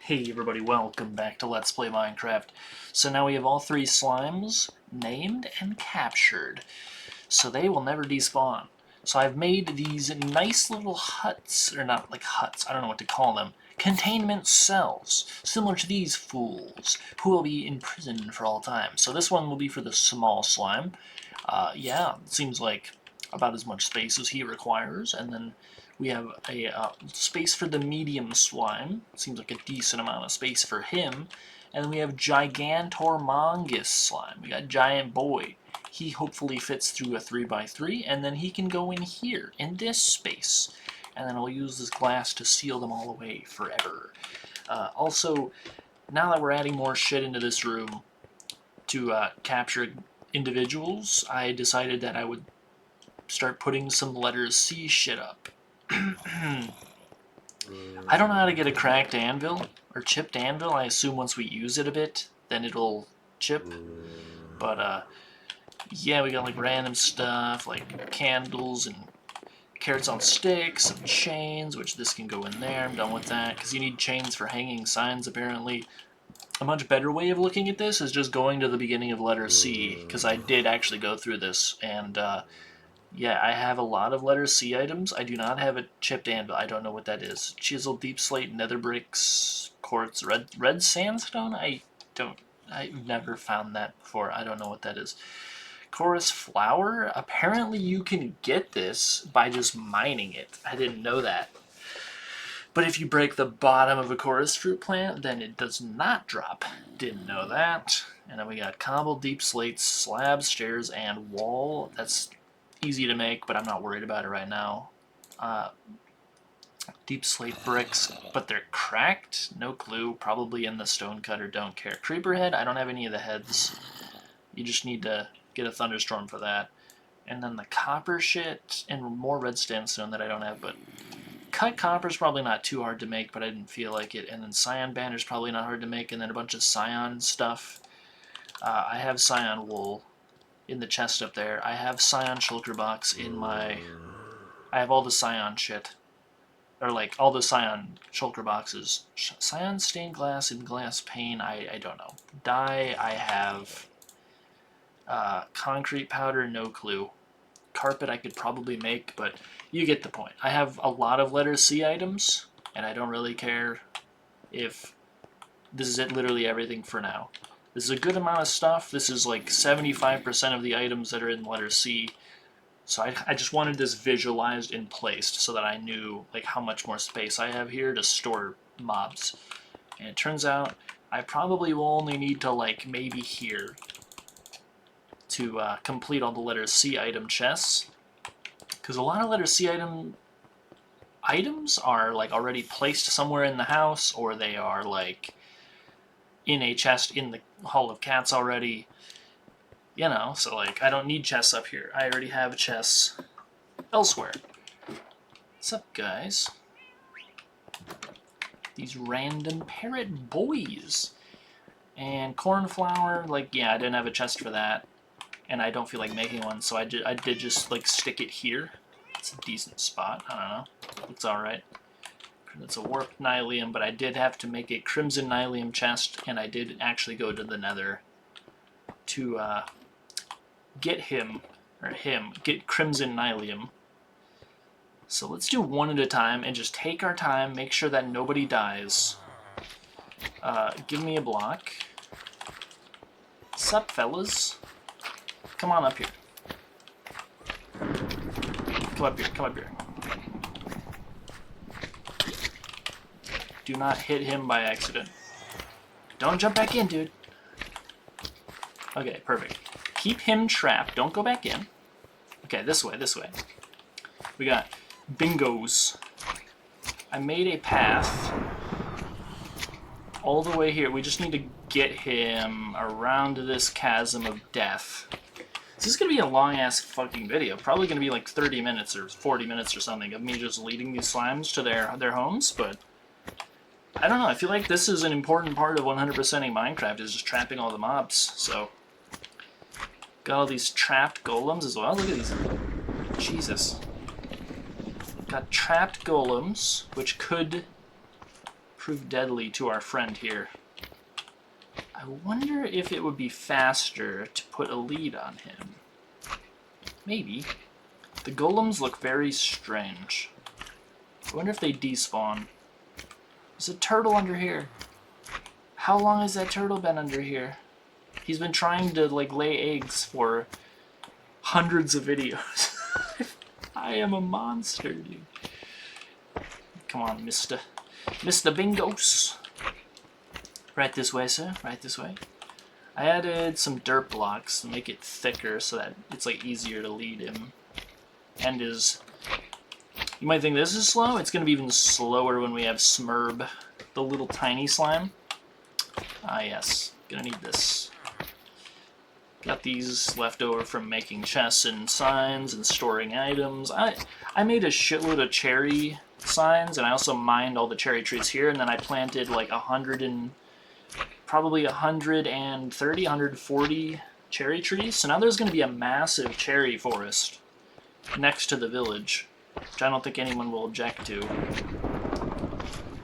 Hey everybody, welcome back to Let's Play Minecraft. So now we have all three slimes named and captured, so they will never despawn. So I've made these nice little huts, or not like huts, I don't know what to call them, containment cells, similar to these fools, who will be imprisoned for all time. So this one will be for the small slime. Yeah, it seems like about as much space as he requires, and then we have a space for the medium slime. Seems like a decent amount of space for him. And then we have Gigantormongus slime. We got Giant Boy. He hopefully fits through a 3x3, and then he can go in here, in this space. And then I'll use this glass to seal them all away forever. Also, now that we're adding more shit into this room to capture individuals, I decided that I would start putting some letters C shit up. I don't know how to get a cracked anvil or chipped anvil. I assume once we use it a bit, then it'll chip. But yeah, we got like random stuff like candles and carrots on sticks and chains, which this can go in there. I'm done with that because you need chains for hanging signs apparently. A much better way of looking at this is just going to the beginning of letter C, because I did actually go through this, and yeah, I have a lot of letter C items. I do not have a chipped anvil. I don't know what that is. Chisel, deep slate, nether bricks, quartz, red sandstone? I've never found that before. I don't know what that is. Chorus flower? Apparently you can get this by just mining it. I didn't know that. But if you break the bottom of a chorus fruit plant, then it does not drop. Didn't know that. And then we got cobble, deep slates, slabs, stairs, and wall. That's easy to make, but I'm not worried about it right now. Deep slate bricks, but they're cracked? No clue. Probably in the stone cutter, don't care. Creeper head, I don't have any of the heads. You just need to get a thunderstorm for that. And then the copper shit, and more red sandstone that I don't have, but cut copper's probably not too hard to make, but I didn't feel like it. And then cyan banner's probably not hard to make, and then a bunch of cyan stuff. I have cyan wool in the chest up there. I have cyan shulker box in my... I have all the cyan shit. Or like all the cyan shulker boxes. Cyan stained glass and glass pane, I don't know. Dye, I have concrete powder, no clue. Carpet I could probably make, but you get the point. I have a lot of letter C items, and I don't really care if this is it, literally everything for now. This is a good amount of stuff. This is like 75% of the items that are in letter C. So I just wanted this visualized and placed so that I knew like how much more space I have here to store mobs. And it turns out I probably will only need to like maybe here to complete all the letter C item chests. Because a lot of letter C items are like already placed somewhere in the house, or they are like in a chest in the Hall of Cats already. You know, so like I don't need chests up here. I already have chests elsewhere. What's up, guys? These random parrot boys. And cornflower, like, yeah, I didn't have a chest for that. And I don't feel like making one, so I did just like stick it here. It's a decent spot. I don't know. It's alright. It's a warped nylium, but I did have to make a crimson nylium chest, and I did actually go to the nether to get get crimson nylium. So let's do one at a time and just take our time, make sure that nobody dies. Give me a block. Sup, fellas? Come on up here. Come up here, come up here. Do not hit him by accident. Don't jump back in, dude. Okay, perfect. Keep him trapped. Don't go back in. Okay, this way, this way. We got bingos. I made a path all the way here. We just need to get him around this chasm of death. This is going to be a long-ass fucking video. Probably going to be like 30 minutes or 40 minutes or something of me just leading these slimes to their homes, but I don't know. I feel like this is an important part of 100%ing Minecraft, is just trapping all the mobs, so... Got all these trapped golems as well. Look at these. Jesus. Got trapped golems, which could prove deadly to our friend here. I wonder if it would be faster to put a lead on him. Maybe. The golems look very strange. I wonder if they despawn. There's a turtle under here. How long has that turtle been under here? He's been trying to, like, lay eggs for hundreds of videos. I am a monster, dude. Come on, Mr. Bingos. Right this way, sir. Right this way. I added some dirt blocks to make it thicker so that it's, like, easier to lead him. And is... You might think this is slow. It's going to be even slower when we have Smurb, the little tiny slime. Ah, yes. Gonna need this. Got these left over from making chests and signs and storing items. I made a shitload of cherry signs, and I also mined all the cherry trees here, and then I planted like probably 130, 140 cherry trees. So now there's going to be a massive cherry forest next to the village, which I don't think anyone will object to.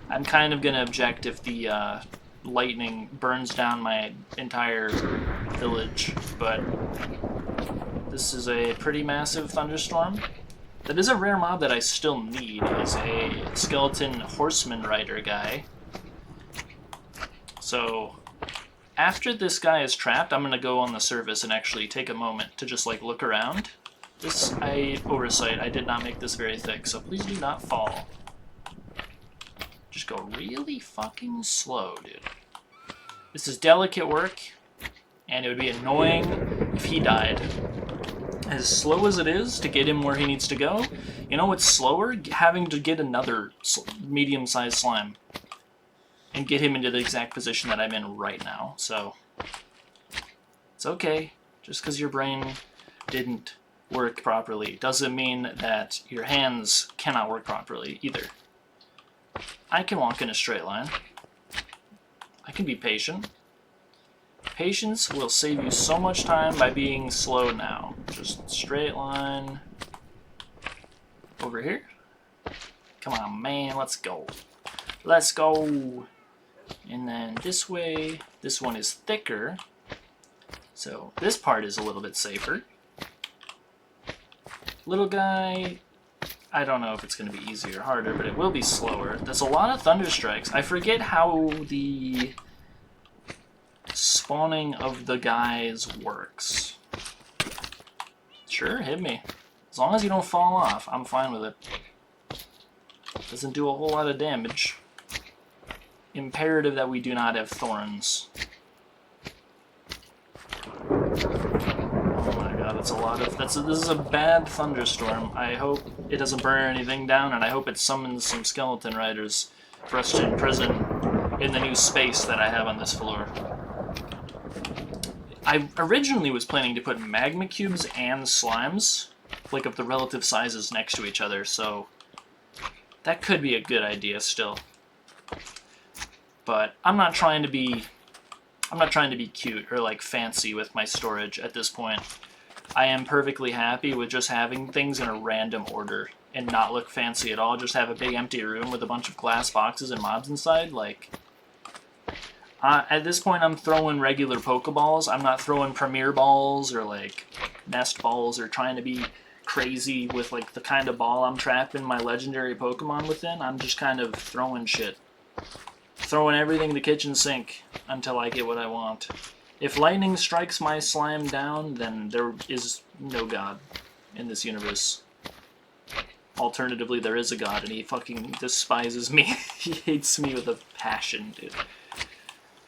I'm kind of going to object if the lightning burns down my entire village, but this is a pretty massive thunderstorm. That is a rare mob that I still need, is a skeleton horseman rider guy. So after this guy is trapped, I'm gonna go on the surface and actually take a moment to just like look around. This, oversight, I did not make this very thick, so please do not fall. Just go really fucking slow, dude. This is delicate work, and it would be annoying if he died. As slow as it is to get him where he needs to go, you know what's slower? Having to get another medium-sized slime and get him into the exact position that I'm in right now. So, it's okay. Just because your brain didn't work properly doesn't mean that your hands cannot work properly either. I can walk in a straight line. I can be patient. Patience will save you so much time by being slow now. Just straight line. Over here. Come on, man, let's go. Let's go. And then this way, this one is thicker. So this part is a little bit safer. Little guy, I don't know if it's going to be easier or harder, but it will be slower. There's a lot of thunder strikes. I forget how the spawning of the guys works. Sure, hit me. As long as you don't fall off, I'm fine with it. Doesn't do a whole lot of damage. Imperative that we do not have thorns. Oh my god, that's a lot of... This is a bad thunderstorm. I hope it doesn't burn anything down, and I hope it summons some skeleton riders for us to imprison in the new space that I have on this floor. I originally was planning to put magma cubes and slimes, like of the relative sizes next to each other, so that could be a good idea still. But I'm not trying to be cute or like fancy with my storage at this point. I am perfectly happy with just having things in a random order and not look fancy at all. Just have a big empty room with a bunch of glass boxes and mobs inside. Like, at this point, I'm throwing regular Pokeballs. I'm not throwing Premier Balls or like Nest Balls or trying to be crazy with like the kind of ball I'm trapping my legendary Pokemon within. I'm just kind of throwing shit. Throwing everything in the kitchen sink until I get what I want. If lightning strikes my slime down, then there is no god in this universe. Alternatively, there is a god and he fucking despises me. He hates me with a passion, dude.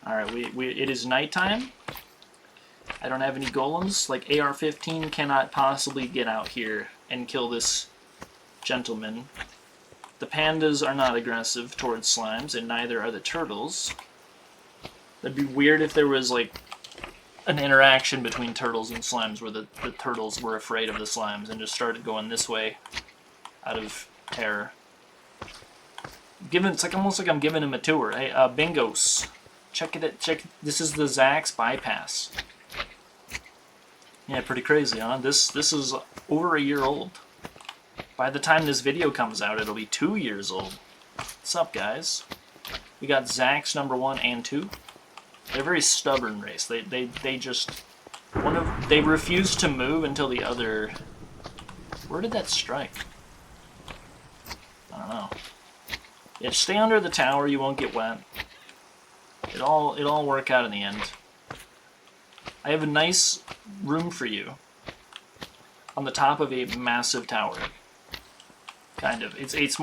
Alright, it is nighttime. I don't have any golems. Like, AR-15 cannot possibly get out here and kill this gentleman. The pandas are not aggressive towards slimes, and neither are the turtles. That'd be weird if there was, like, an interaction between turtles and slimes where the turtles were afraid of the slimes and just started going this way out of terror. It's like almost like I'm giving him a tour. Hey, Bingos. Check it. This is the Zax bypass. Yeah, pretty crazy, huh? This is over a year old. By the time this video comes out, it'll be 2 years old. What's up, guys? We got Zax number 1 and 2. They're a very stubborn race. They just they refuse to move until the other. Where did that strike? I don't know. Yeah, stay under the tower. You won't get wet. It'll all work out in the end. I have a nice room for you on the top of a massive tower. Kind of. It's a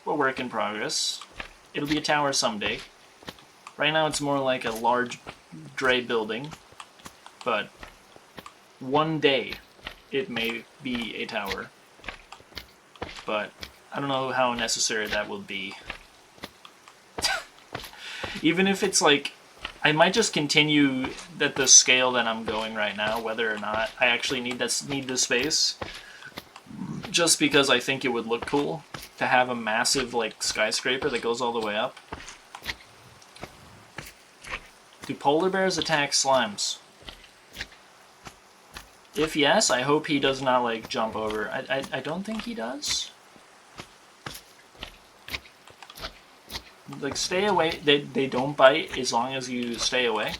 work in progress. It'll be a tower someday. Right now it's more like a large Dre building, but one day it may be a tower. But I don't know how necessary that will be. Even if it's like, I might just continue at the scale that I'm going right now, whether or not I actually need this space. Just because I think it would look cool to have a massive like skyscraper that goes all the way up. Do polar bears attack slimes? If yes, I hope he does not like jump over. I don't think he does. Like, stay away. They don't bite as long as you stay away.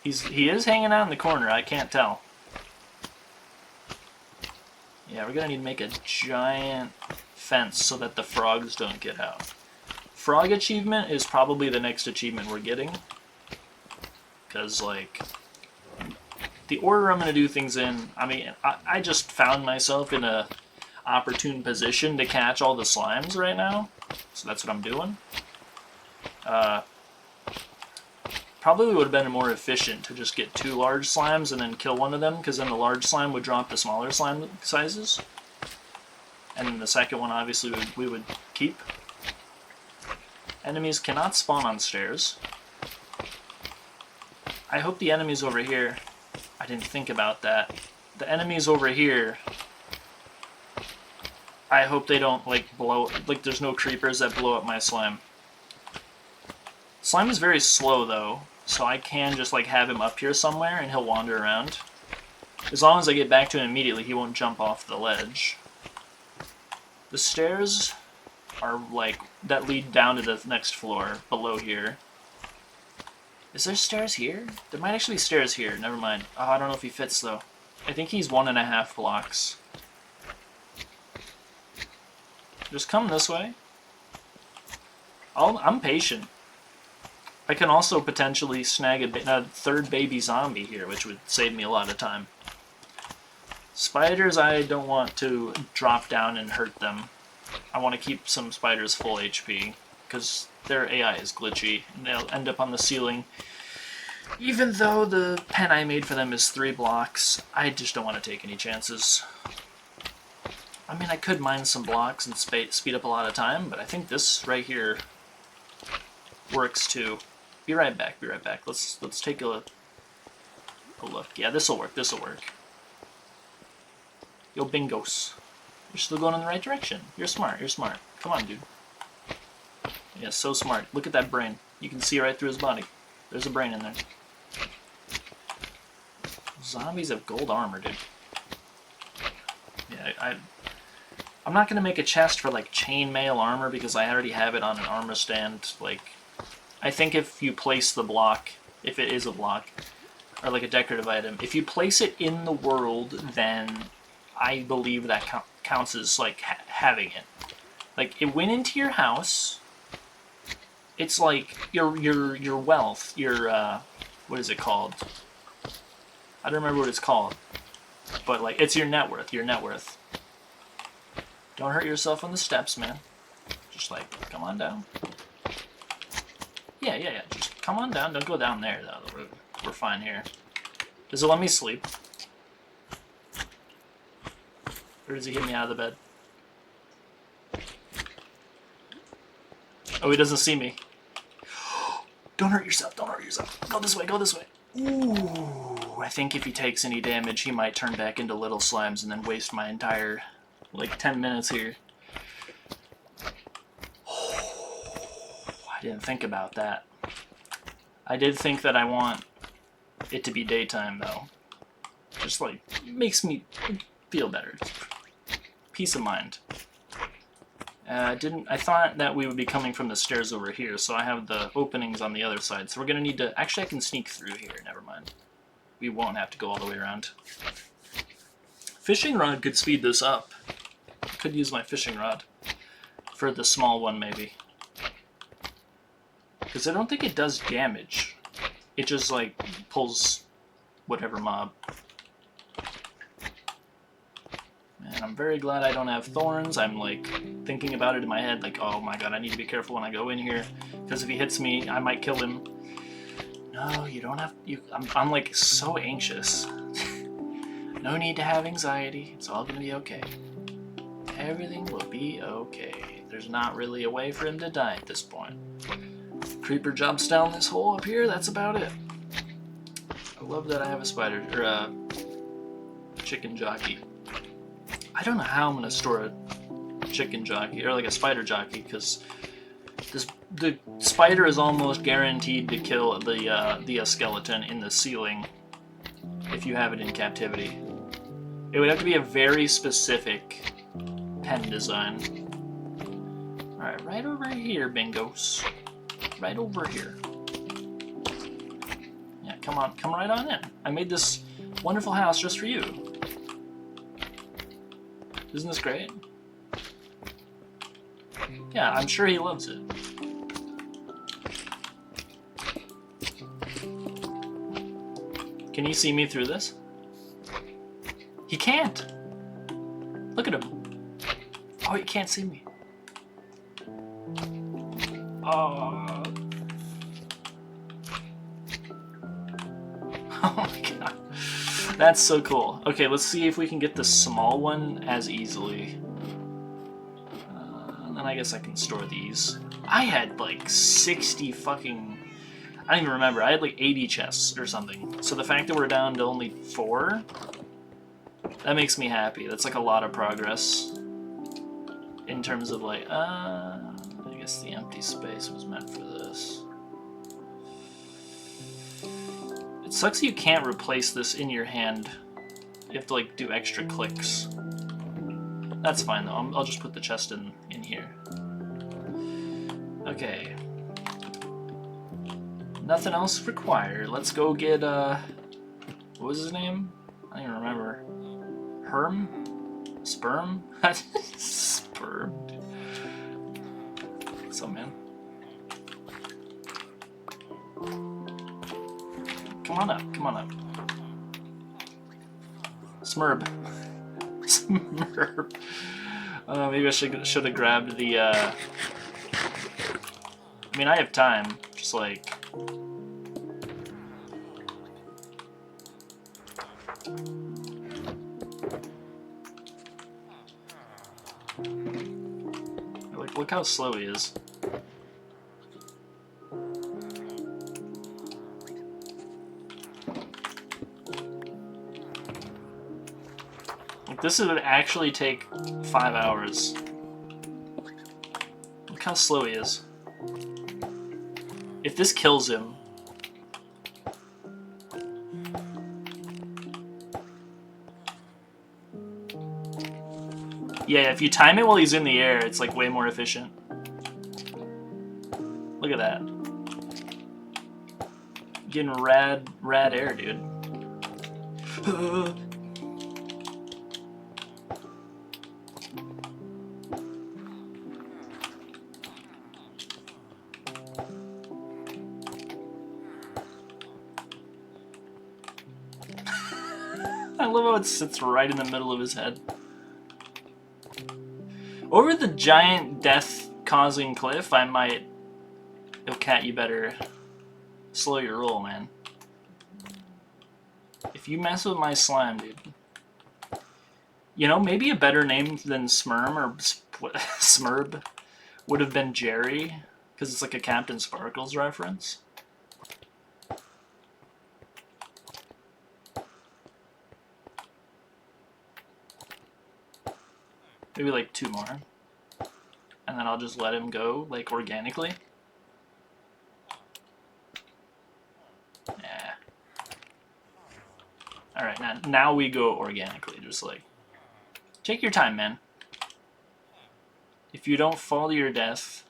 He is hanging out in the corner. I can't tell. Yeah, we're gonna need to make a giant fence so that the frogs don't get out. Frog achievement is probably the next achievement we're getting. Because, like, the order I'm gonna do things in, I mean, I just found myself in a opportune position to catch all the slimes right now. So that's what I'm doing. Probably would have been more efficient to just get 2 large slimes and then kill one of them, because then the large slime would drop the smaller slime sizes. And then the second one, obviously, we would keep. Enemies cannot spawn on stairs. I hope the enemies over here... I didn't think about that. The enemies over here... I hope they don't, like, blow... Like, there's no creepers that blow up my slime. Slime is very slow, though, so I can just, like, have him up here somewhere and he'll wander around. As long as I get back to him immediately, he won't jump off the ledge. The stairs are, like, that lead down to the next floor, below here. Is there stairs here? There might actually be stairs here, never mind. Oh, I don't know if he fits, though. I think he's 1.5 blocks. Just come this way. I'm patient. I can also potentially snag a third baby zombie here, which would save me a lot of time. Spiders, I don't want to drop down and hurt them. I want to keep some spiders full HP, because their AI is glitchy, and they'll end up on the ceiling. Even though the pen I made for them is 3 blocks, I just don't want to take any chances. I mean, I could mine some blocks and speed up a lot of time, but I think this right here works too. Be right back, be right back. Let's take a look. Yeah, this'll work, this'll work. Yo, bingos. You're still going in the right direction. You're smart, you're smart. Come on, dude. Yeah, so smart. Look at that brain. You can see right through his body. There's a brain in there. Zombies have gold armor, dude. Yeah, I'm not going to make a chest for, like, chainmail armor because I already have it on an armor stand. Like, I think if you place the block, if it is a block, or like a decorative item, if you place it in the world, then I believe that counts as, like, having it. Like, it went into your house. It's like your wealth, your, what is it called? I don't remember what it's called. But, like, it's your net worth, your net worth. Don't hurt yourself on the steps, man. Just, like, come on down. Yeah. Just come on down. Don't go down there, though. We're fine here. Does it let me sleep? Or does he hit me out of the bed? Oh, he doesn't see me. Don't hurt yourself. Don't hurt yourself. Go this way. Go this way. Ooh. I think if he takes any damage, he might turn back into little slimes and then waste my entire, like, 10 minutes here. I didn't think about that. I did think that I want it to be daytime, though. Just, like, makes me feel better. Peace of mind. I thought that we would be coming from the stairs over here, so I have the openings on the other side. So we're gonna need to. Actually, I can sneak through here. Never mind. We won't have to go all the way around. Fishing rod could speed this up. Could use my fishing rod for the small one, maybe. Because I don't think it does damage. It just like pulls whatever mob. And I'm very glad I don't have thorns. I'm like thinking about it in my head, like, oh my god, I need to be careful when I go in here, because if he hits me, I might kill him. No, you don't have. I'm like so anxious. No need to have anxiety. It's all gonna be okay. Everything will be okay. There's not really a way for him to die at this point. Creeper jumps down this hole up here. That's about it. I love that I have a spider or a chicken jockey. I don't know how I'm gonna store a chicken jockey or like a spider jockey, because the spider is almost guaranteed to kill the skeleton in the ceiling if you have it in captivity. It would have to be a very specific pen design. Alright, right over here, Bingos. Right over here. Yeah, come on, come right on in. I made this wonderful house just for you. Isn't this great? Yeah, I'm sure he loves it. Can you see me through this? He can't! Look at him. Oh, he can't see me. Oh. Oh my god. That's so cool. Okay, let's see if we can get the small one as easily. And then I guess I can store these. I had like 60 fucking... I don't even remember. I had like 80 chests or something. So the fact that we're down to only 4, that makes me happy. That's like a lot of progress. In terms of like, I guess the empty space was meant for this. It sucks you can't replace this in your hand. You have to like do extra clicks. That's fine though. I'll just put the chest in here. Okay. Nothing else required. Let's go get, what was his name? I don't even remember. Herm? Sperm? Sperm. What's up, man? Come on up, come on up. Smurb. Smurb. Maybe I should have grabbed the, I mean, I have time. Just like... Look how slow he is. Like, this would actually take 5 hours. Look how slow he is. If this kills him... Yeah, if you time it while he's in the air, it's like way more efficient. Look at that. Getting rad air, dude. I love how it sits right in the middle of his head. Over the giant death-causing cliff, I might... Yo, Cat, you better slow your roll, man. If you mess with my slime, dude... You know, maybe a better name than Smurm or Smurb would have been Jerry, because it's like a Captain Sparkles reference. Maybe like 2 more. And then I'll just let him go, like, organically. Yeah. Alright, now we go organically, just like... Take your time, man. If you don't fall to your death,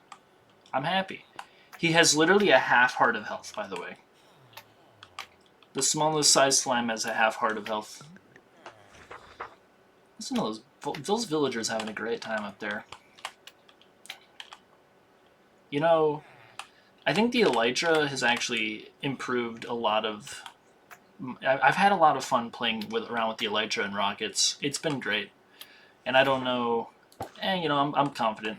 I'm happy. He has literally a half heart of health, by the way. The smallest size slime has a half heart of health. Listen to those villagers having a great time up there. You know, I think the Elytra has actually improved a lot of... I've had a lot of fun playing around with the Elytra and rockets. It's been great. And I don't know... you know, I'm confident.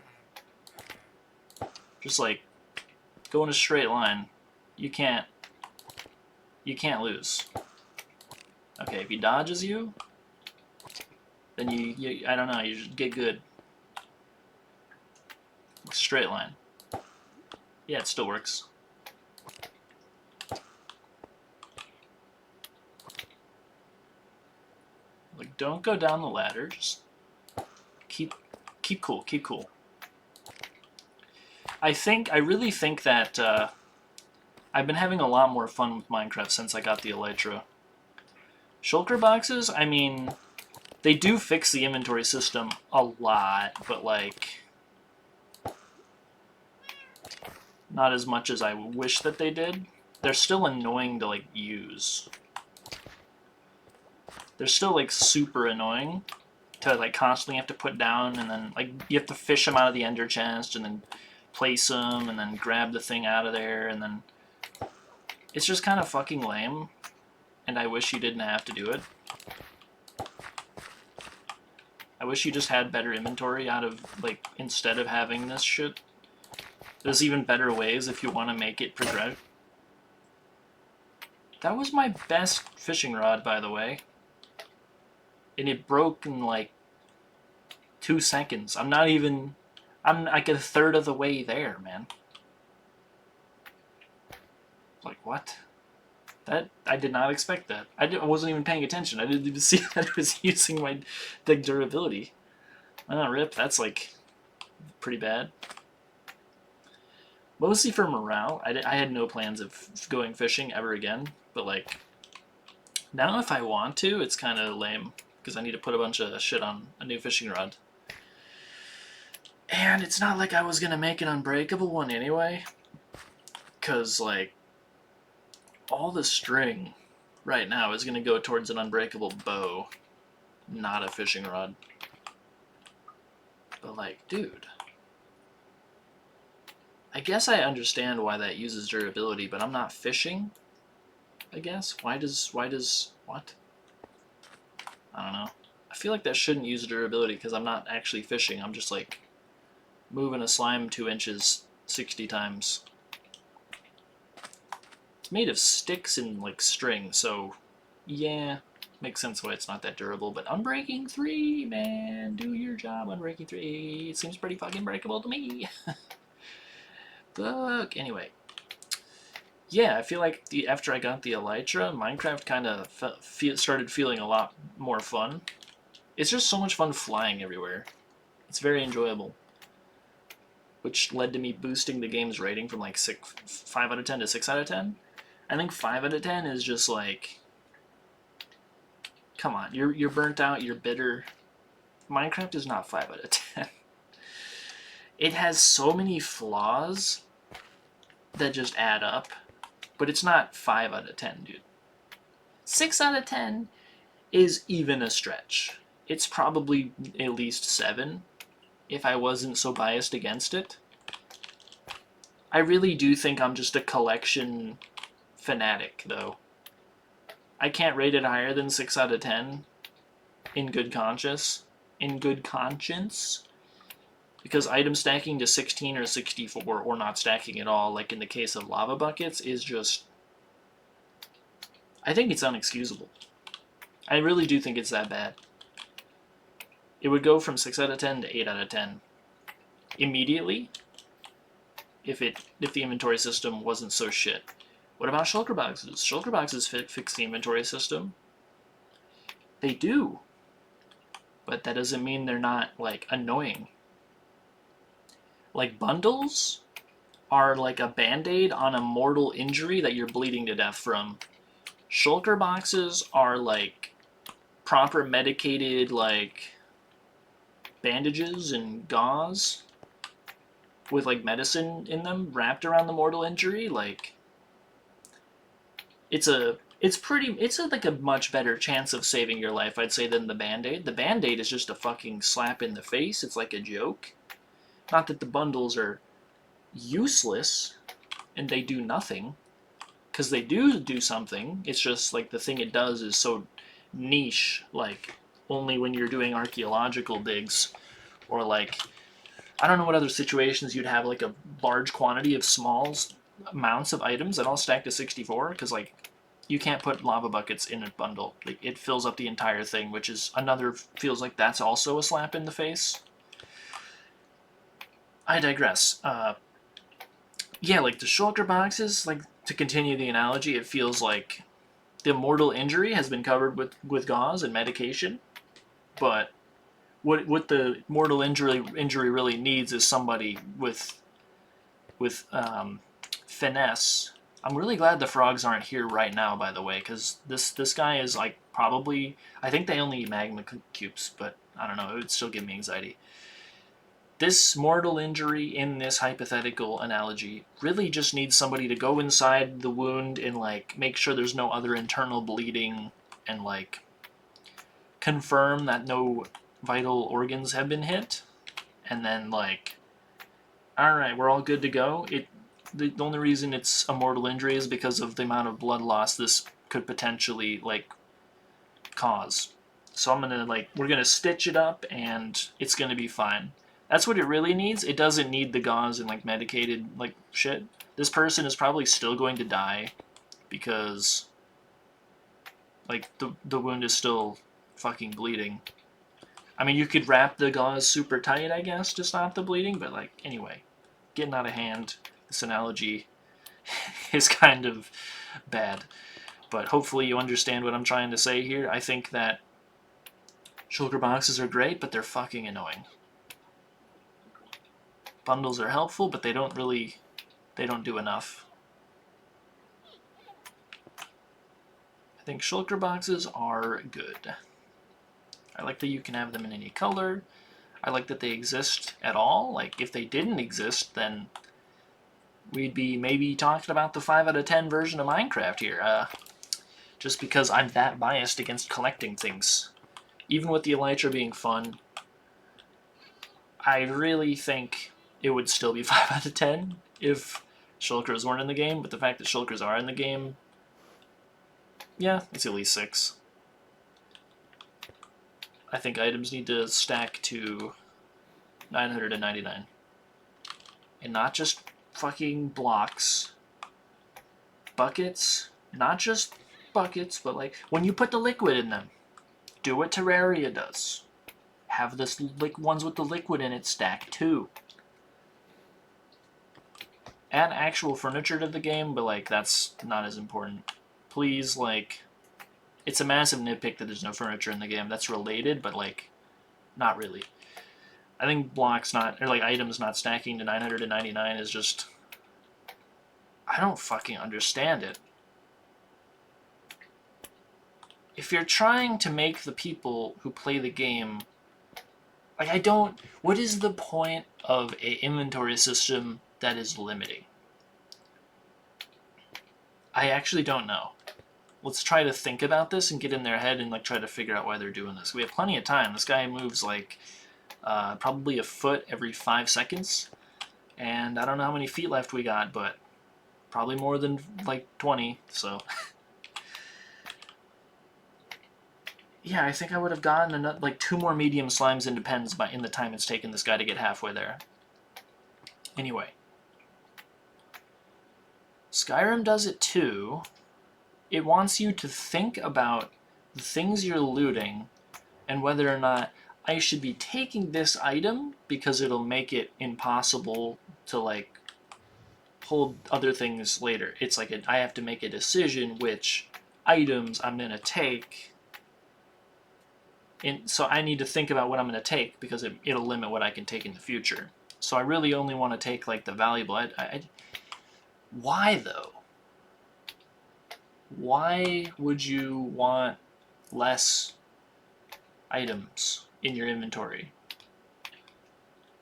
Just like, go in a straight line. You can't lose. Okay, if he dodges you, then you I don't know, you just get good. Straight line. Yeah, it still works. Like, don't go down the ladder. Just keep cool. Keep cool. I really think that I've been having a lot more fun with Minecraft since I got the Elytra. Shulker boxes, I mean, they do fix the inventory system a lot, but like, not as much as I wish that they did. They're still annoying to like use. They're still like super annoying to like constantly have to put down, and then like you have to fish them out of the ender chest and then place them and then grab the thing out of there, and then it's just kind of fucking lame, and I wish you didn't have to do it. I wish you just had better inventory out of, like, instead of having this shit. There's even better ways if you want to make it progress. That was my best fishing rod, by the way. And it broke in, like, 2 seconds. I'm like a third of the way there, man. Like, what? I did not expect that. I wasn't even paying attention. I didn't even see that it was using my durability. Rip, that's like pretty bad. Mostly for morale. I had no plans of going fishing ever again, but like now if I want to, it's kind of lame because I need to put a bunch of shit on a new fishing rod. And it's not like I was gonna make an unbreakable one anyway, because like all the string right now is going to go towards an unbreakable bow, not a fishing rod. But like, dude, I guess I understand why that uses durability, but I'm not fishing, I guess. Why does, what? I don't know. I feel like that shouldn't use durability because I'm not actually fishing. I'm just like moving a slime 2 inches 60 times. It's made of sticks and like string, so yeah, makes sense why it's not that durable. But Unbreaking 3, man, do your job, Unbreaking 3. It seems pretty fucking breakable to me. Fuck. Anyway, yeah, I feel like after I got the Elytra, Minecraft kind of started feeling a lot more fun. It's just so much fun flying everywhere. It's very enjoyable. Which led to me boosting the game's rating from like 5 out of 10 to 6 out of 10. I think 5 out of 10 is just like, come on, you're burnt out, you're bitter. Minecraft is not 5 out of 10. It has so many flaws that just add up, but it's not 5 out of 10, dude. 6 out of 10 is even a stretch. It's probably at least 7 if I wasn't so biased against it. I really do think I'm just a collection fanatic, though. I can't rate it higher than 6 out of 10 in good conscience. Because item stacking to 16 or 64 or not stacking at all, like in the case of lava buckets, is just... I think it's unexcusable. I really do think it's that bad. It would go from 6 out of 10 to 8 out of 10 immediately if the inventory system wasn't so shit. What about shulker boxes? Shulker boxes fix the inventory system. They do. But that doesn't mean they're not, like, annoying. Like, bundles are like a band-aid on a mortal injury that you're bleeding to death from. Shulker boxes are, like, proper medicated, like, bandages and gauze with like medicine in them wrapped around the mortal injury, like it's a like a much better chance of saving your life, I'd say, than the Band-Aid. The Band-Aid is just a fucking slap in the face. It's like a joke. Not that the bundles are useless and they do nothing, because they do something. It's just like the thing it does is so niche, like only when you're doing archaeological digs, or like I don't know what other situations you'd have like a large quantity of small amounts of items that all stack to 64, because like you can't put lava buckets in a bundle. Like, it fills up the entire thing, which is another, feels like that's also a slap in the face. I digress. Yeah, like the shulker boxes, like to continue the analogy, it feels like the mortal injury has been covered with gauze and medication, but what the mortal injury really needs is somebody with finesse. I'm really glad the frogs aren't here right now, by the way, because this guy is like probably, I think they only eat magma cubes, but I don't know, it would still give me anxiety. This mortal injury in this hypothetical analogy really just needs somebody to go inside the wound and like make sure there's no other internal bleeding and like confirm that no vital organs have been hit, and then like, all right, we're all good to go. The only reason it's a mortal injury is because of the amount of blood loss this could potentially like cause. So we're gonna stitch it up and it's gonna be fine. That's what it really needs. It doesn't need the gauze and like medicated like shit. This person is probably still going to die because like the wound is still fucking bleeding. I mean, you could wrap the gauze super tight, I guess, to stop the bleeding, but like, anyway, getting out of hand. This analogy is kind of bad, but hopefully you understand what I'm trying to say here. I think that shulker boxes are great, but they're fucking annoying. Bundles are helpful, but they don't do enough. I think shulker boxes are good. I like that you can have them in any color. I like that they exist at all. Like, if they didn't exist, then we'd be maybe talking about the 5 out of 10 version of Minecraft here. Just because I'm that biased against collecting things. Even with the Elytra being fun, I really think it would still be 5 out of 10 if shulkers weren't in the game, but the fact that shulkers are in the game, yeah, it's at least 6. I think items need to stack to 999. And not just fucking blocks. Buckets, not just buckets, but like when you put the liquid in them, do what Terraria does. Have this ones with the liquid in it stack too. Add actual furniture to the game, but like that's not as important. Please, like, it's a massive nitpick that there's no furniture in the game. That's related, but like, not really. I think blocks not, or like items not stacking to 999 is just, I don't fucking understand it. If you're trying to make the people who play the game, like, what is the point of an inventory system that is limiting? I actually don't know. Let's try to think about this and get in their head and like try to figure out why they're doing this. We have plenty of time. This guy moves like probably a foot every 5 seconds, and I don't know how many feet left we got, but probably more than like 20, so yeah, I think I would have gotten like 2 more medium slimes into pens in the time it's taken this guy to get halfway there. Anyway, Skyrim does it too. It wants you to think about the things you're looting and whether or not I should be taking this item because it'll make it impossible to like hold other things later. It's like I have to make a decision which items I'm going to take. And so I need to think about what I'm going to take because it'll limit what I can take in the future. So I really only want to take like the valuable. Why though? Why would you want less items in your inventory?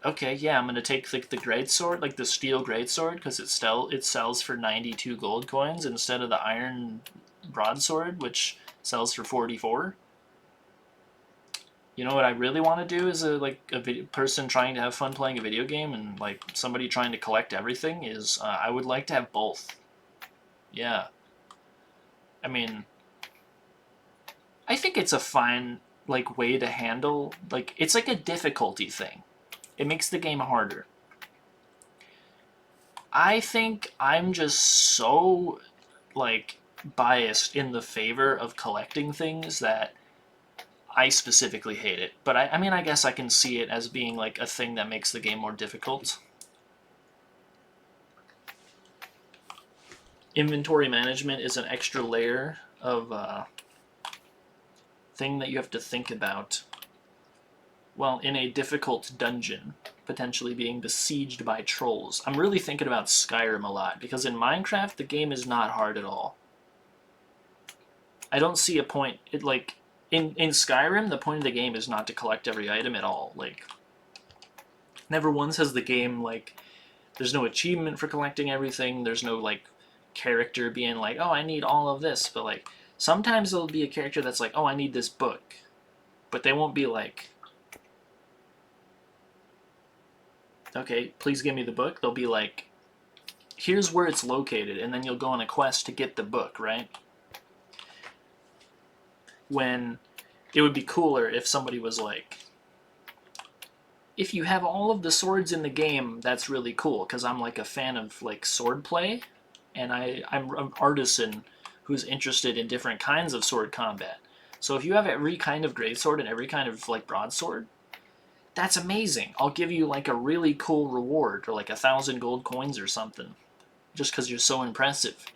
okay, yeah, I'm gonna take like the greatsword, like the steel greatsword, because it sells for 92 gold coins instead of the iron broadsword, which sells for 44. You know what I really want to do as a person trying to have fun playing a video game and like somebody trying to collect everything is I would like to have both. Yeah. I mean, I think it's a fine like way to handle like it's like a difficulty thing. It makes the game harder. I think I'm just so like biased in the favor of collecting things that I specifically hate it. But I mean, I guess I can see it as being like a thing that makes the game more difficult. Inventory management is an extra layer of thing that you have to think about. Well, in a difficult dungeon, potentially being besieged by trolls. I'm really thinking about Skyrim a lot, because in Minecraft, the game is not hard at all. I don't see a point, in Skyrim, the point of the game is not to collect every item at all. Like, never once has the game, like, there's no achievement for collecting everything, there's no, like, character being like, oh, I need all of this, but, like, sometimes there'll be a character that's like, oh, I need this book. But they won't be like, okay, please give me the book. They'll be like, here's where it's located, and then you'll go on a quest to get the book, right? When it would be cooler if somebody was like, if you have all of the swords in the game, that's really cool, because I'm like a fan of like sword play, and I'm an artisan who's interested in different kinds of sword combat. So if you have every kind of greatsword and every kind of like broadsword, that's amazing. I'll give you like a really cool reward, or like 1,000 gold coins or something, just because you're so impressive.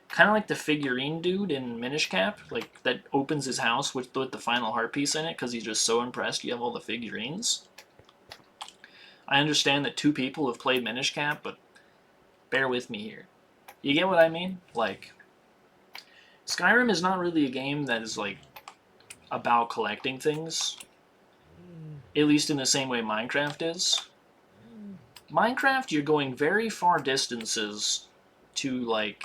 Kind of like the figurine dude in Minish Cap, like that opens his house with the final heart piece in it because he's just so impressed you have all the figurines. I understand that 2 people have played Minish Cap, but bear with me here. You get what I mean? Like, Skyrim is not really a game that is like about collecting things, at least in the same way Minecraft is. Minecraft, you're going very far distances to like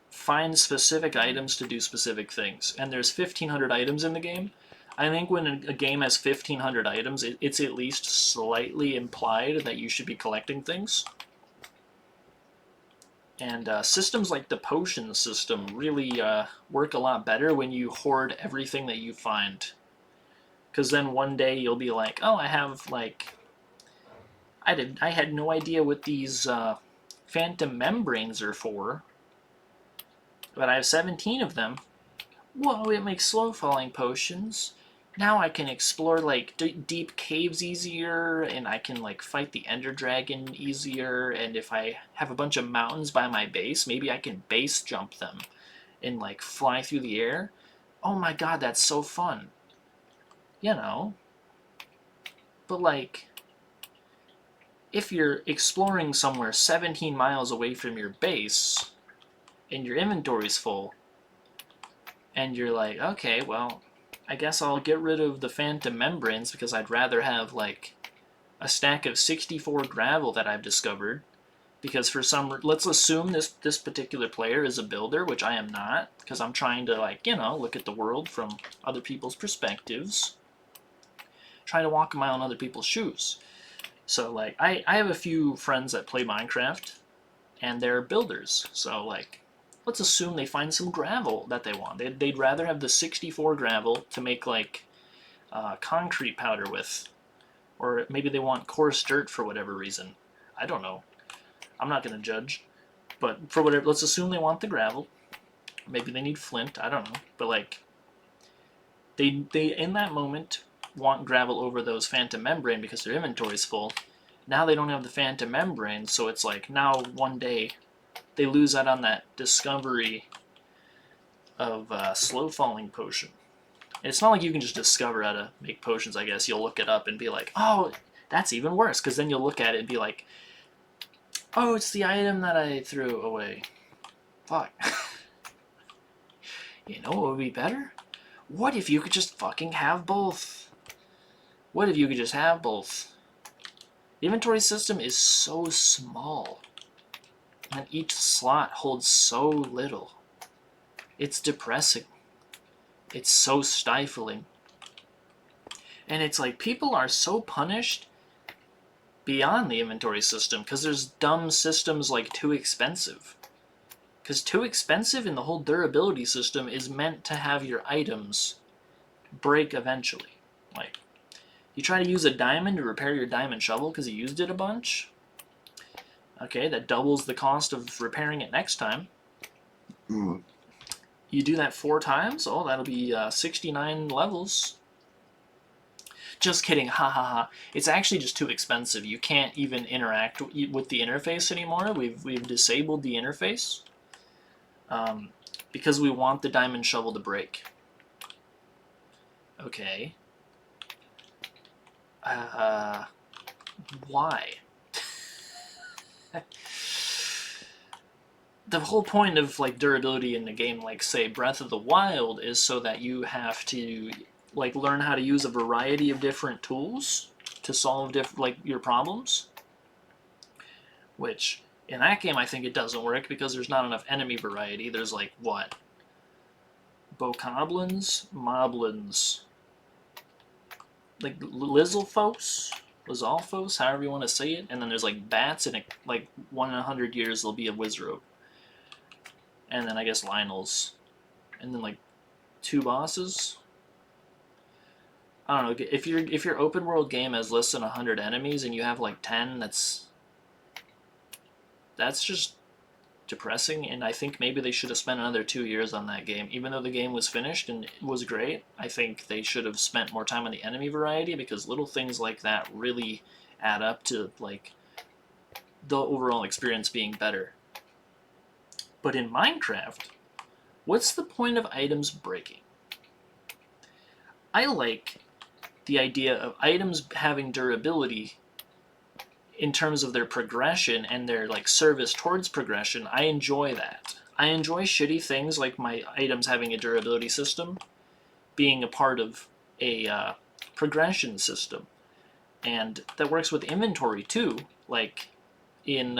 find specific items to do specific things, and there's 1,500 items in the game. I think when a game has 1,500 items, it's at least slightly implied that you should be collecting things. And systems like the potion system really work a lot better when you hoard everything that you find. Because then one day you'll be like, oh, I have like, I had no idea what these phantom membranes are for, but I have 17 of them. Whoa, it makes slow falling potions. Now I can explore like deep caves easier, and I can like fight the Ender Dragon easier, and if I have a bunch of mountains by my base, maybe I can base jump them and like fly through the air. Oh my god, that's so fun. You know. But like, if you're exploring somewhere 17 miles away from your base, and your inventory's full, and you're like, okay, well, I guess I'll get rid of the phantom membranes because I'd rather have like a stack of 64 gravel that I've discovered. Because for some, let's assume this particular player is a builder, which I am not, because I'm trying to like, you know, look at the world from other people's perspectives. Trying to walk a mile in other people's shoes. So like, I have a few friends that play Minecraft, and they're builders. So like, let's assume they find some gravel that they want. They'd rather have the 64 gravel to make like concrete powder with, or maybe they want coarse dirt for whatever reason. I don't know. I'm not gonna judge, but for whatever, let's assume they want the gravel. Maybe they need flint. I don't know, but like, they in that moment want gravel over those phantom membrane because their inventory's full. Now they don't have the phantom membrane, so it's like now one day they lose out on that discovery of slow falling potion. And it's not like you can just discover how to make potions, I guess. You'll look it up and be like, oh, that's even worse, because then you'll look at it and be like, oh, it's the item that I threw away. Fuck. You know what would be better? What if you could just fucking have both? What if you could just have both? The inventory system is so small, and each slot holds so little. It's depressing. It's so stifling. And it's like people are so punished beyond the inventory system because there's dumb systems like Too Expensive. Because Too Expensive in the whole durability system is meant to have your items break eventually. Like, you try to use a diamond to repair your diamond shovel because you used it a bunch. Okay, that doubles the cost of repairing it next time. Mm. You do that 4 times, oh, that'll be 69 levels. Just kidding, ha ha ha. It's actually just too expensive. You can't even interact with the interface anymore. We've disabled the interface because we want the diamond shovel to break. Okay. Why? The whole point of like durability in a game like, say, Breath of the Wild is so that you have to like learn how to use a variety of different tools to solve your problems. Which in that game I think it doesn't work because there's not enough enemy variety. There's like what? Bokoblins, Moblins, like Lizalfos, however you want to say it, and then there's like bats, and like 1 in 100 years there'll be a Wizrobe. And then I guess Lionel's. And then like 2 bosses. I don't know, if your open world game has less than 100 enemies and you have like 10, that's just depressing, and I think maybe they should have spent another 2 years on that game. Even though the game was finished and it was great, I think they should have spent more time on the enemy variety, because little things like that really add up to like the overall experience being better. But in Minecraft, what's the point of items breaking? I like the idea of items having durability in terms of their progression and their like service towards progression. I enjoy that. I enjoy shitty things like my items having a durability system being a part of a progression system, and that works with inventory too. Like in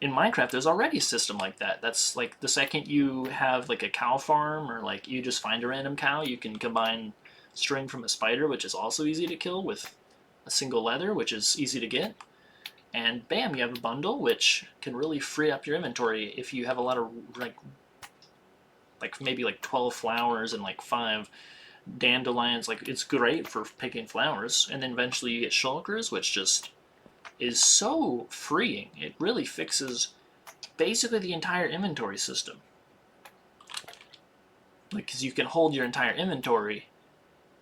Minecraft, there's already a system like that. That's like the second you have like a cow farm, or like you just find a random cow, you can combine string from a spider, which is also easy to kill, with a single leather, which is easy to get, and bam, you have a bundle, which can really free up your inventory if you have a lot of like maybe like 12 flowers and like 5 dandelions. Like, it's great for picking flowers, and then eventually you get shulkers, which just is so freeing. It really fixes basically the entire inventory system. Like, because you can hold your entire inventory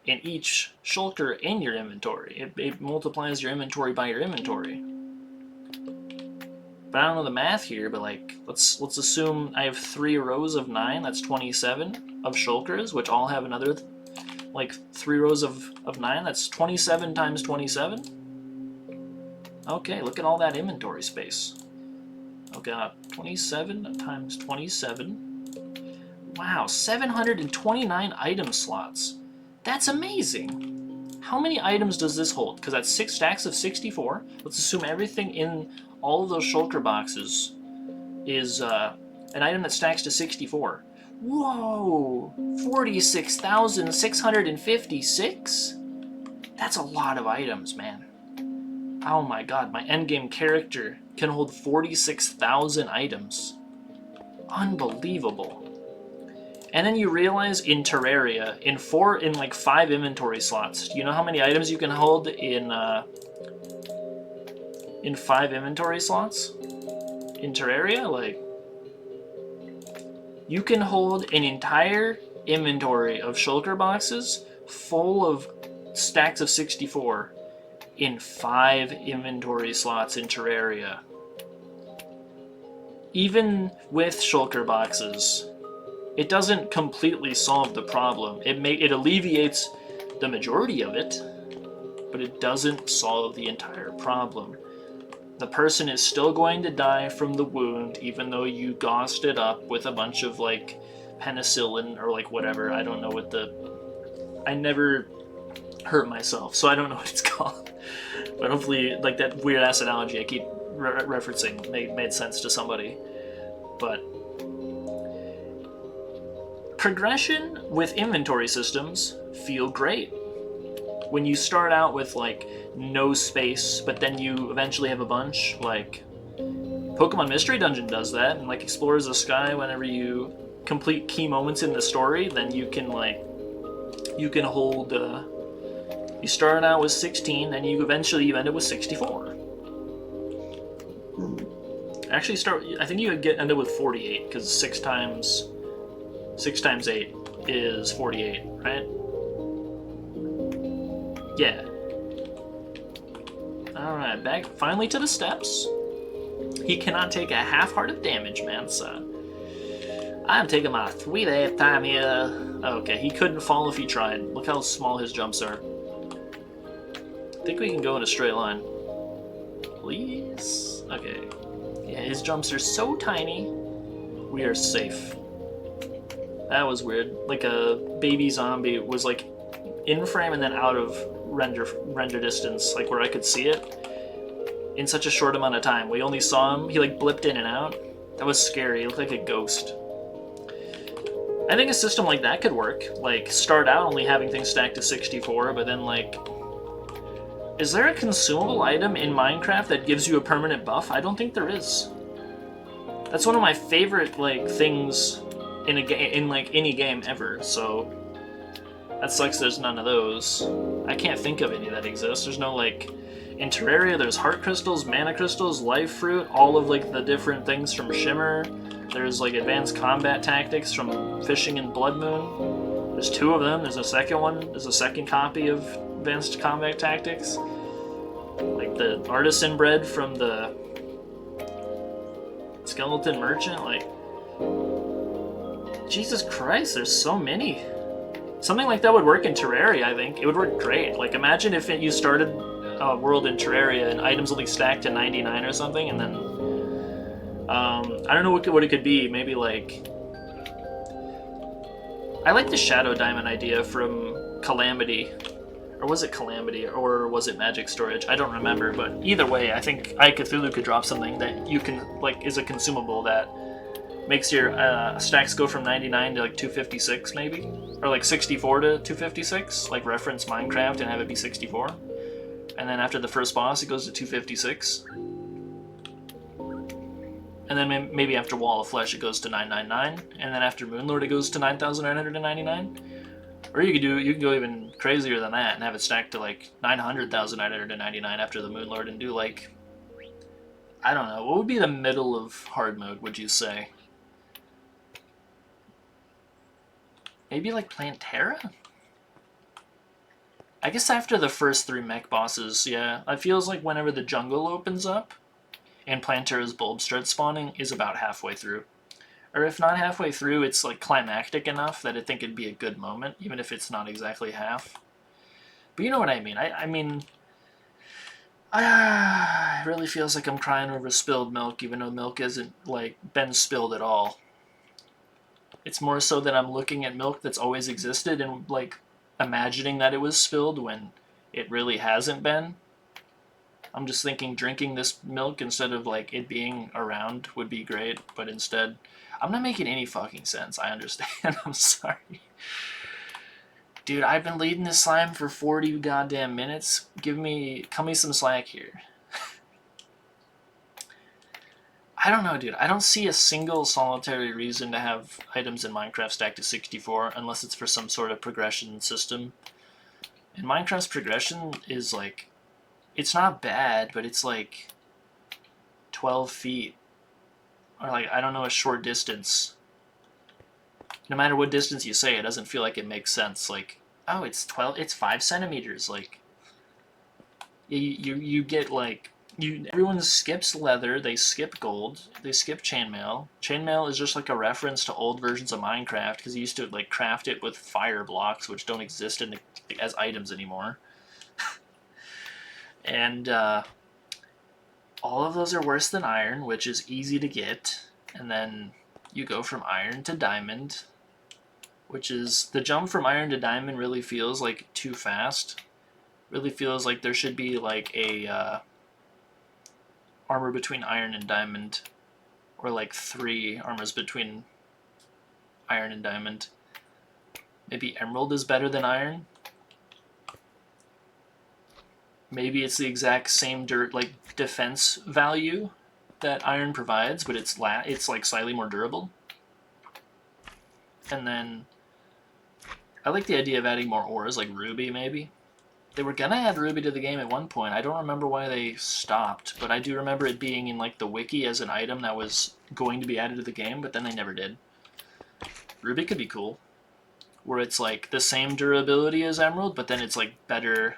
in each shulker in your inventory. It multiplies your inventory by your inventory. But I don't know the math here, but like, let's assume I have 3 rows of 9, that's 27 of shulkers, which all have another like 3 rows of 9, that's 27 times 27. Okay, look at all that inventory space. Oh god, 27 times 27. Wow, 729 item slots. That's amazing. How many items does this hold? Because that's 6 stacks of 64. Let's assume everything in all of those shulker boxes is an item that stacks to 64. Whoa! 46,656? That's a lot of items, man. Oh my god, my endgame character can hold 46,000 items. Unbelievable. And then you realize in Terraria, in 5 inventory slots, do you know how many items you can hold in 5 inventory slots? In Terraria, like, you can hold an entire inventory of shulker boxes full of stacks of 64 in 5 inventory slots in Terraria. Even with shulker boxes, it doesn't completely solve the problem. It alleviates the majority of it, but it doesn't solve the entire problem. The person is still going to die from the wound, even though you gassed it up with a bunch of like penicillin or like whatever. I don't know what I never hurt myself, so I don't know what it's called. But hopefully, like, that weird ass analogy I keep referencing made sense to somebody. But progression with inventory systems feel great. When you start out with like no space, but then you eventually have a bunch, like Pokemon Mystery Dungeon does that, and like Explorers of the Sky, whenever you complete key moments in the story, then you can hold. You start out with 16, and you end up with 64. Actually, I think you end up with 48 because 6 times 8 is 48, right? Yeah. Alright, back finally to the steps. He cannot take a half-hearted damage, man, so I'm taking my sweet-ass time here. Okay, he couldn't fall if he tried. Look how small his jumps are. I think we can go in a straight line. Please? Okay. Yeah, his jumps are so tiny. We are safe. That was weird. Like a baby zombie was like in frame and then out of render distance, like where I could see it in such a short amount of time. We only saw him, he like blipped in and out. That was scary. He looked like a ghost. I think a system like that could work. Like, start out only having things stacked to 64, but then like, is there a consumable item in Minecraft that gives you a permanent buff? I don't think there is. That's one of my favorite like things in a game, in like any game ever. So that sucks. There's none of those. I can't think of any that exist. There's no like in Terraria. There's heart crystals, mana crystals, life fruit, all of like the different things from Shimmer. There's like advanced combat tactics from Fishing and Blood Moon. There's 2 of them. There's a second one. There's a second copy of advanced combat tactics. Like the artisan bread from the Skeleton Merchant. Like, Jesus Christ, there's so many. Something like that would work in Terraria, I think. It would work great. Like, imagine if you started a world in Terraria and items only stacked to 99 or something, and then... I don't know what it could be. Maybe, like... I like the Shadow Diamond idea from Calamity. Or was it Calamity? Or was it Magic Storage? I don't remember, but either way, I think Cthulhu could drop something that you can, like, is a consumable that makes your stacks go from 99 to like 256 maybe, or like 64 to 256, like reference Minecraft and have it be 64, and then after the first boss it goes to 256, and then maybe after Wall of Flesh it goes to 999, and then after Moonlord it goes to 9,999, or you can go even crazier than that and have it stacked to like 900,999 after the Moonlord and do like, I don't know, what would be the middle of hard mode, would you say? Maybe like Plantera? I guess after the first 3 mech bosses, yeah. It feels like whenever the jungle opens up and Plantera's bulbs start spawning is about halfway through. Or if not halfway through, it's like climactic enough that I think it'd be a good moment, even if it's not exactly half. But you know what I mean. I mean, it really feels like I'm crying over spilled milk, even though milk isn't like been spilled at all. It's more so that I'm looking at milk that's always existed and like imagining that it was spilled when it really hasn't been. I'm just thinking drinking this milk instead of like it being around would be great, but instead, I'm not making any fucking sense. I understand. I'm sorry. Dude, I've been leading this slime for 40 goddamn minutes. Cut me some slack here. I don't know, dude. I don't see a single solitary reason to have items in Minecraft stacked to 64 unless it's for some sort of progression system. And Minecraft's progression is like, it's not bad, but it's like 12 feet. Or like, I don't know, a short distance. No matter what distance you say, it doesn't feel like it makes sense. Like, oh, it's 5 centimeters. Like, you get like, everyone skips leather, they skip gold, they skip chainmail. Chainmail is just like a reference to old versions of Minecraft because you used to like craft it with fire blocks, which don't exist as items anymore. And all of those are worse than iron, which is easy to get. And then you go from iron to diamond, which is, the jump from iron to diamond really feels like too fast. Really feels like there should be like a armor between iron and diamond, or like 3 armors between iron and diamond. Maybe emerald is better than iron. Maybe it's the exact same defense value that iron provides, but it's like slightly more durable. And then I like the idea of adding more ores, like ruby maybe. They were gonna add ruby to the game at one point. I don't remember why they stopped, but I do remember it being in like the wiki as an item that was going to be added to the game, but then they never did. Ruby could be cool, where it's like the same durability as emerald, but then it's like better,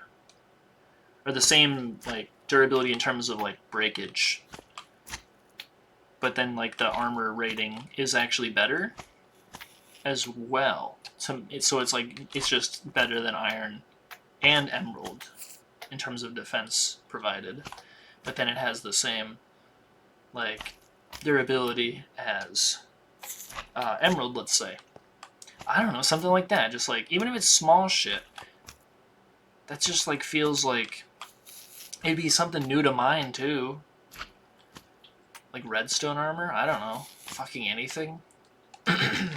or the same like durability in terms of like breakage, but then like the armor rating is actually better as well. So it's like it's just better than iron and emerald in terms of defense provided, but then it has the same like durability as emerald, let's say. I don't know, something like that. Just like, even if it's small shit, that just like feels like it'd be something new to mine too. Like redstone armor? I don't know. Fucking anything. I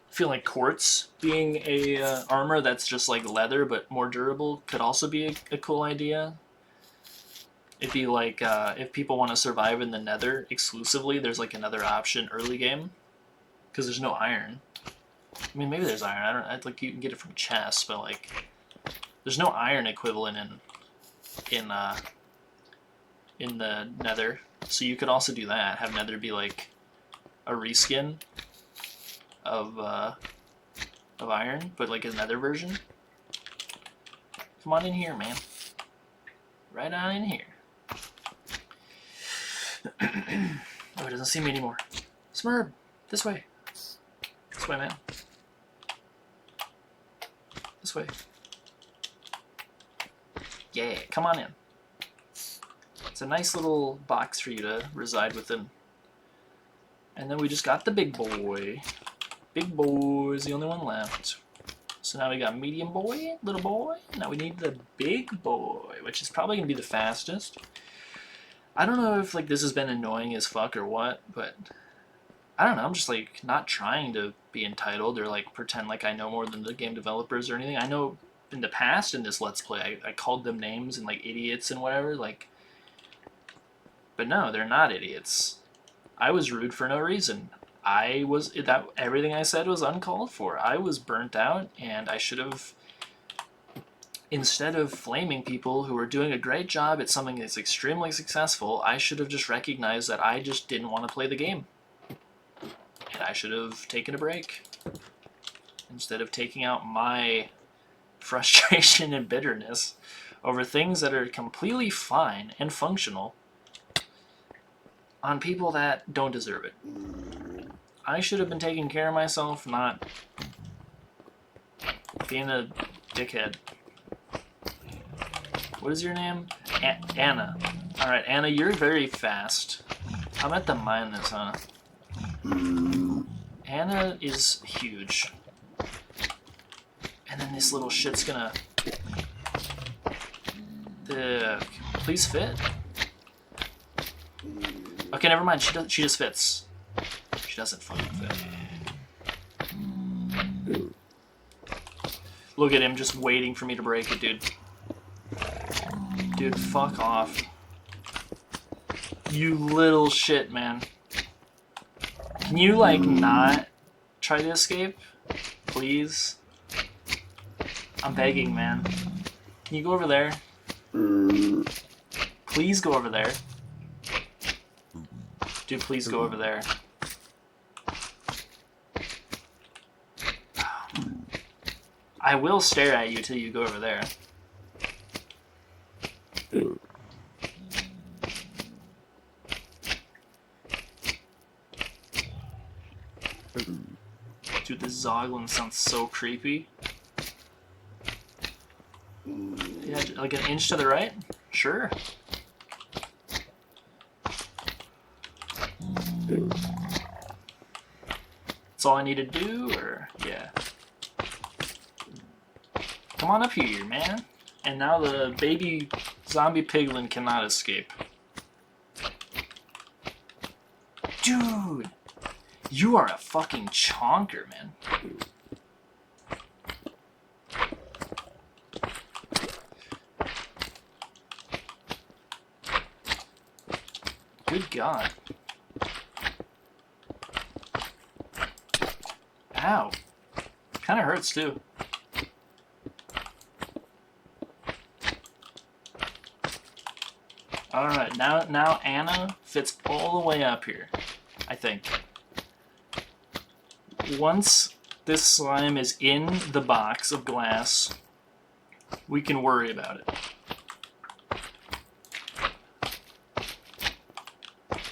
feel like quartz being a armor that's just like leather but more durable could also be a cool idea. It'd be like if people want to survive in the nether exclusively, there's like another option early game, because there's no iron. I mean, maybe there's iron. I like you can get it from chests, but like there's no iron equivalent in the nether. So you could also do that. Have nether be like a reskin of iron, but like a nether version. Come on in here, man. Right on in here. Oh, it doesn't see me anymore. Smurb, this way. This way, man. This way. Yeah, come on in. It's a nice little box for you to reside within. And then we just got the big boy. Big boy is the only one left. So now we got medium boy, little boy. Now we need the big boy, which is probably going to be the fastest. I don't know if like this has been annoying as fuck or what, but I don't know. I'm just like not trying to be entitled or like pretend like I know more than the game developers or anything. I know in the past in this Let's Play, I called them names and like idiots and whatever, like, but no, they're not idiots. I was rude for no reason. Everything I said was uncalled for. I was burnt out, and I should have, instead of flaming people who are doing a great job at something that's extremely successful, I should have just recognized that I just didn't want to play the game. And I should have taken a break. Instead of taking out my frustration and bitterness over things that are completely fine and functional on people that don't deserve it. I should have been taking care of myself, not being a dickhead. What is your name? Anna. Alright, Anna, you're very fast. I'm at the mine this, huh? Anna is huge. And then this little shit's gonna... Please fit? Okay, never mind. She just fits. She doesn't fucking fit. Look at him just waiting for me to break it, dude. Dude, fuck off. You little shit, man. Can you, like, not try to escape? Please? I'm begging, man. Can you go over there? Please go over there. Dude, please go over there. I will stare at you till you go over there. Dude, this Zoglin sounds so creepy. Yeah, like an inch to the right? Sure. That's all I need to do, or... yeah. Come come on up here, man. And now the baby zombie piglin cannot escape. Dude! You are a fucking chonker, man. Good God. Ow. Kinda hurts too. Alright, now Anna fits all the way up here, I think. Once this slime is in the box of glass, we can worry about it.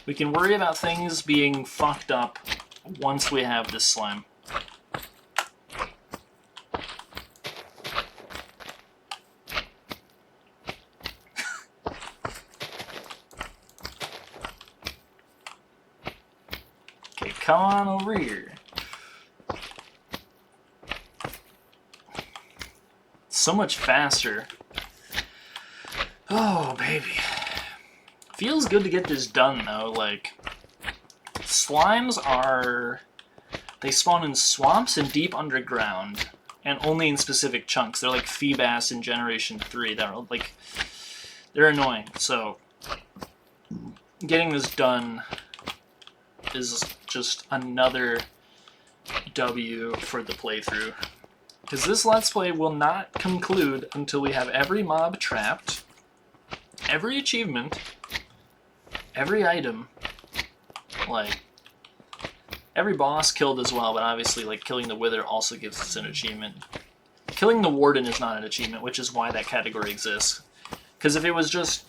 We can worry about things being fucked up once we have this slime. Okay, come on over here. So much faster. Oh, baby. Feels good to get this done, though. Like, slimes are... They spawn in swamps and deep underground, and only in specific chunks. They're like Feebas in Generation 3. They're annoying. So, getting this done is just another W for the playthrough. Because this Let's Play will not conclude until we have every mob trapped, every achievement, every item, like, every boss killed as well, but obviously, like, killing the Wither also gives us an achievement. Killing the Warden is not an achievement, which is why that category exists. Because if it was just,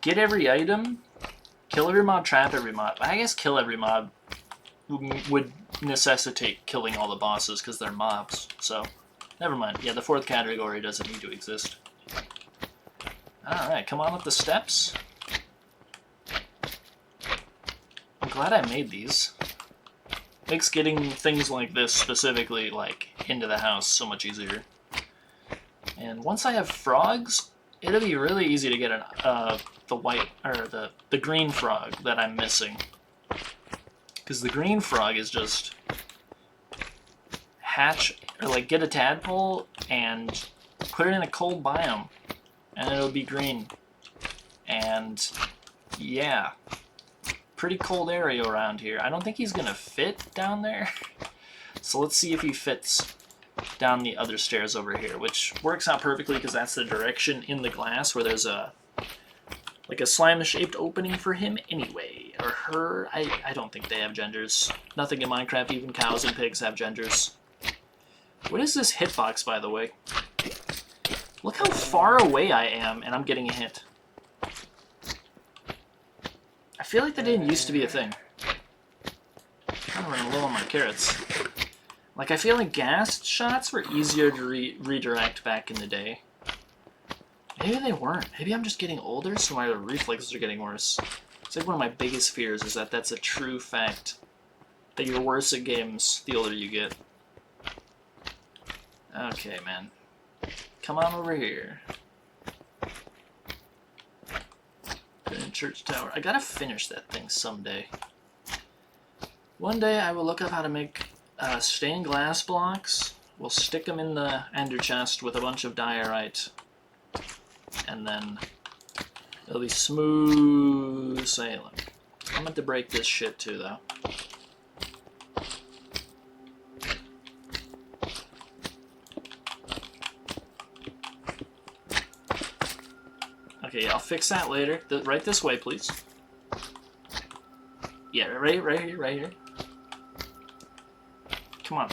get every item, kill every mob, trap every mob, I guess kill every mob would necessitate killing all the bosses, because they're mobs, so, never mind. Yeah, the fourth category doesn't need to exist. Alright, come on up the steps. I'm glad I made these. Makes getting things like this specifically, like, into the house so much easier. And once I have frogs, it'll be really easy to get the white, or the green frog that I'm missing. Because the green frog is just hatch, or like get a tadpole and put it in a cold biome, and it'll be green. And yeah. Pretty cold area around here. I don't think he's gonna fit down there. So let's see if he fits down the other stairs over here, which works out perfectly because that's the direction in the glass where there's a like a slime-shaped opening for him anyway. Or her. I don't think they have genders. Nothing in Minecraft, even cows and pigs have genders. What is this hitbox, by the way? Look how far away I am and I'm getting a hit. I feel like that didn't used to be a thing. I'm running low on my carrots. Like, I feel like gas shots were easier to redirect back in the day. Maybe they weren't. Maybe I'm just getting older, so my reflexes are getting worse. It's like one of my biggest fears is that that's a true fact. That you're worse at games the older you get. Okay, man. Come on over here. Church tower. I gotta finish that thing someday. One day I will look up how to make stained glass blocks. We'll stick them in the ender chest with a bunch of diorite. And then it'll be smooth sailing. I'm going to break this shit too, though. Okay, I'll fix that later. Right this way, please. Yeah, right here. Come on.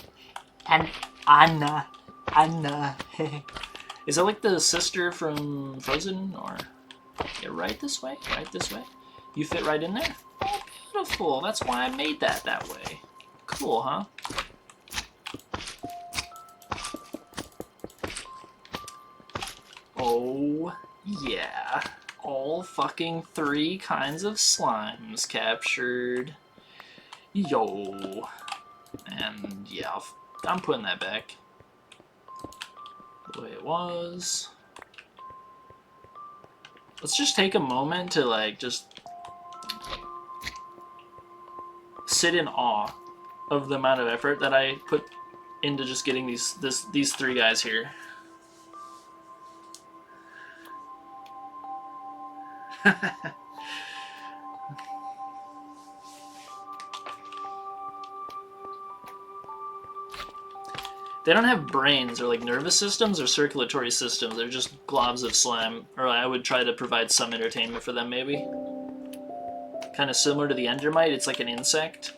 And Anna. Is that like the sister from Frozen, or? Yeah, right this way. You fit right in there. Oh, beautiful. That's why I made that way. Cool, huh? Oh. Yeah, all fucking 3 kinds of slimes captured. Yo. And yeah, I'm putting that back. the way it was. Let's just take a moment to like just sit in awe of the amount of effort that I put into just getting these three guys here. They don't have brains or like nervous systems or circulatory systems. They're just globs of slime. Or I would try to provide some entertainment for them, maybe. Kind of similar to the Endermite. It's like an insect.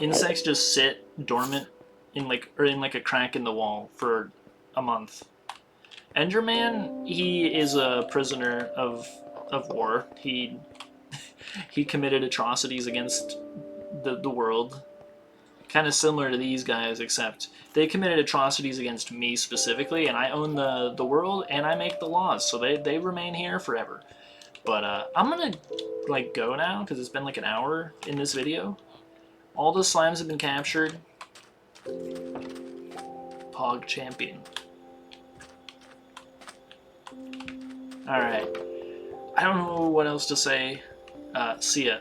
Insects just sit dormant in like a crack in the wall for a month. Enderman, he is a prisoner of war. He committed atrocities against the world. Kind of similar to these guys, except they committed atrocities against me specifically, and I own the world and I make the laws, so they remain here forever. But I'm gonna like go now because it's been like an hour in this video. All the slimes have been captured. Pog champion. All right. I don't know what else to say. See ya.